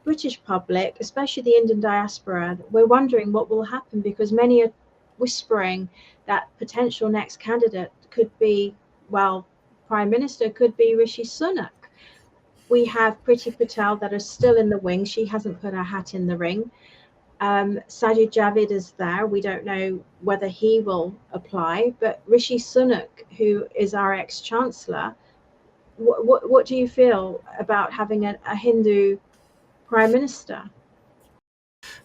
British public, especially the Indian diaspora, we're wondering what will happen, because many are whispering that potential next candidate could be, well, Prime Minister could be Rishi Sunak. We have Priti Patel that is still in the wing. She hasn't put her hat in the ring. Sajid Javid is there. We don't know whether he will apply, but Rishi Sunak, who is our ex-chancellor, what do you feel about having a Hindu prime minister?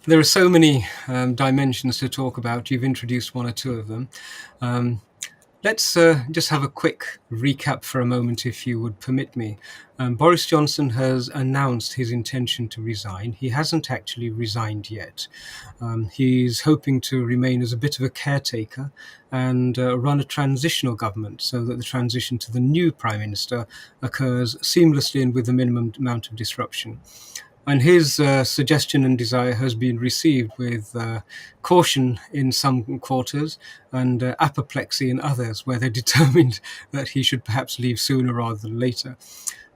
There are so many dimensions to talk about. You've introduced one or two of them. Let's just have a quick recap for a moment, if you would permit me. Boris Johnson has announced his intention to resign. He hasn't actually resigned yet. He's hoping to remain as a bit of a caretaker and run a transitional government, so that the transition to the new Prime Minister occurs seamlessly and with the minimum amount of disruption. And his suggestion and desire has been received with caution in some quarters and apoplexy in others, where they're determined that he should perhaps leave sooner rather than later.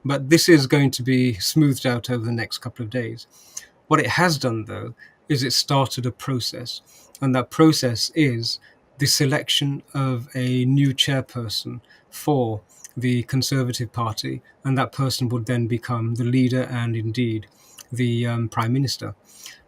But this is going to be smoothed out over the next couple of days. What it has done, though, is it started a process. And that process is the selection of a new chairperson for the Conservative Party. And that person would then become the leader and indeed the Prime Minister.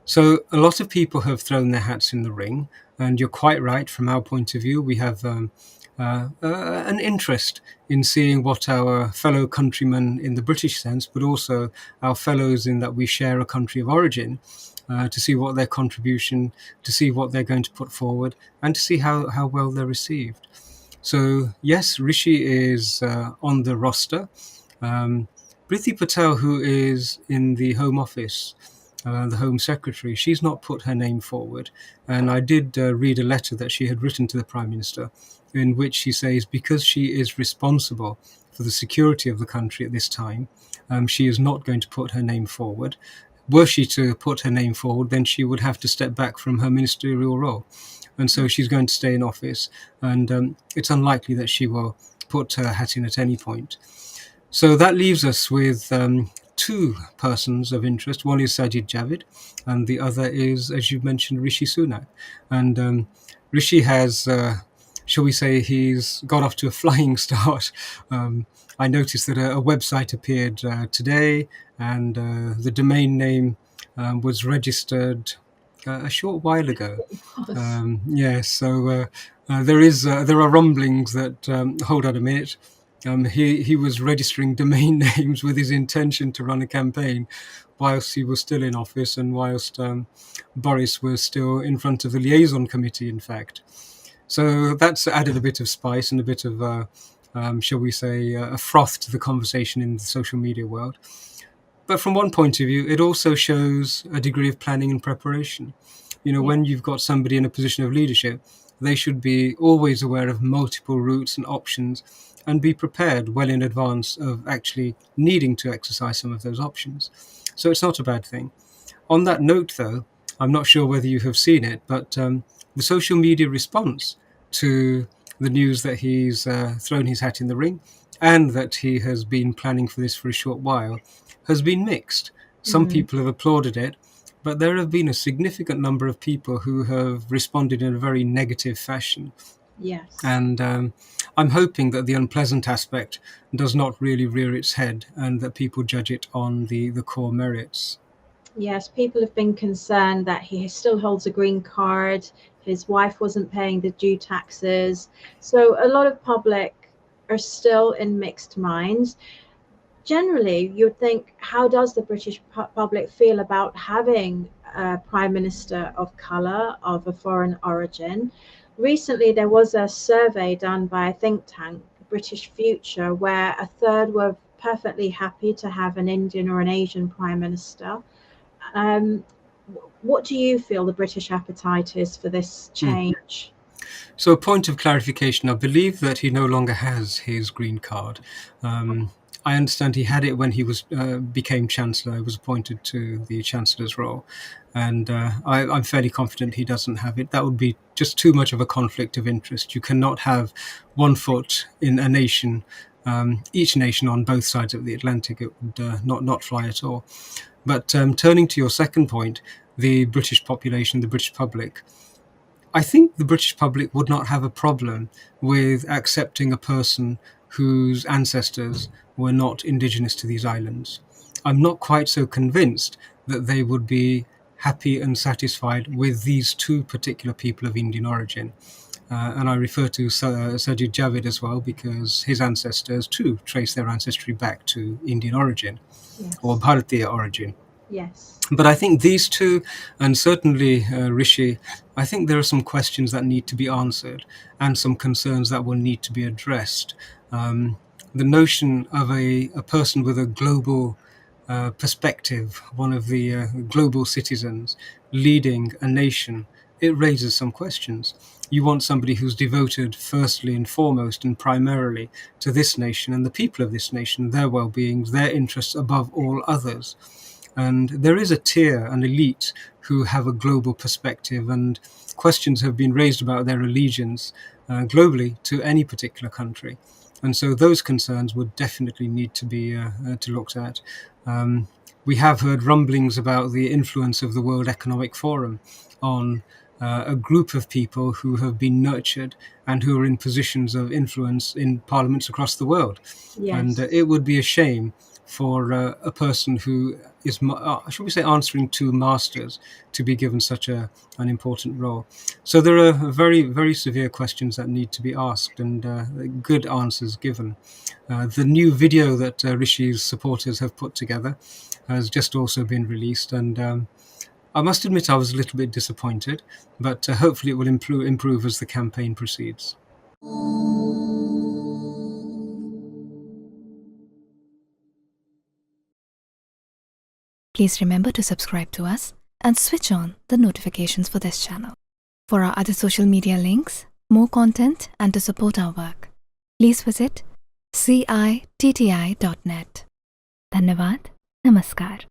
So a lot of people have thrown their hats in the ring, and you're quite right. From our point of view, we have an interest in seeing what our fellow countrymen in the British sense, but also our fellows in that we share a country of origin, to see what their contribution, to see what they're going to put forward, and to see how well they're received. So yes, Rishi is on the roster. Priti Patel, who is in the Home Office, the Home Secretary, she's not put her name forward. And I did read a letter that she had written to the Prime Minister, in which she says because she is responsible for the security of the country at this time, she is not going to put her name forward. Were she to put her name forward, then she would have to step back from her ministerial role. And so she's going to stay in office, and it's unlikely that she will put her hat in at any point. So that leaves us with two persons of interest. One is Sajid Javid, and the other is, as you mentioned, Rishi Sunak. And Rishi has, shall we say, he's got off to a flying start. I noticed that a website appeared today, and the domain name was registered a short while ago. Yes, so there are rumblings that, hold on a minute, he was registering domain names with his intention to run a campaign whilst he was still in office, and whilst Boris was still in front of the liaison committee, in fact. So that's added a bit of spice and a bit of, shall we say, a froth to the conversation in the social media world. But from one point of view, it also shows a degree of planning and preparation. You know, when you've got somebody in a position of leadership, they should be always aware of multiple routes and options, and be prepared well in advance of actually needing to exercise some of those options. So it's not a bad thing. On that note, though, I'm not sure whether you have seen it, but the social media response to the news that he's thrown his hat in the ring and that he has been planning for this for a short while has been mixed. Some people have applauded it, but there have been a significant number of people who have responded in a very negative fashion. Yes. And I'm hoping that the unpleasant aspect does not really rear its head, and that people judge it on the core merits. Yes, people have been concerned that he still holds a green card, his wife wasn't paying the due taxes. So a lot of public are still in mixed minds. Generally, you'd think, how does the British public feel about having a Prime Minister of colour, of a foreign origin? Recently, there was a survey done by a think tank, British Future, where a third were perfectly happy to have an Indian or an Asian Prime Minister. What do you feel the British appetite is for this change? So a point of clarification, I believe that he no longer has his green card. I understand he had it when he became Chancellor. He was appointed to the Chancellor's role. And I'm fairly confident he doesn't have it. That would be just too much of a conflict of interest. You cannot have one foot in a nation, each nation on both sides of the Atlantic. It would not fly at all. But turning to your second point, the British population, the British public, I think the British public would not have a problem with accepting a person whose ancestors were not indigenous to these islands. I'm not quite so convinced that they would be happy and satisfied with these two particular people of Indian origin. And I refer to Sajid Javid as well, because his ancestors too trace their ancestry back to Indian origin, Yes. or Bharatiya origin. Yes. But I think these two, and certainly Rishi, I think there are some questions that need to be answered and some concerns that will need to be addressed. The notion of a person with a global perspective, one of the global citizens leading a nation, it raises some questions. You want somebody who's devoted firstly and foremost and primarily to this nation and the people of this nation, their well-being, their interests above all others. And there is a tier, an elite, who have a global perspective, and questions have been raised about their allegiance globally to any particular country. And so those concerns would definitely need to be looked at. We have heard rumblings about the influence of the World Economic Forum on a group of people who have been nurtured and who are in positions of influence in parliaments across the world. Yes. And it would be a shame for a person who is, should we say, answering to masters to be given such an important role. So there are very, very severe questions that need to be asked and good answers given. The new video that Rishi's supporters have put together has just also been released, and I must admit I was a little bit disappointed, but hopefully it will improve as the campaign proceeds. Please remember to subscribe to us and switch on the notifications for this channel. For our other social media links, more content, and to support our work, please visit citti.net. Dhanyavad. Namaskar.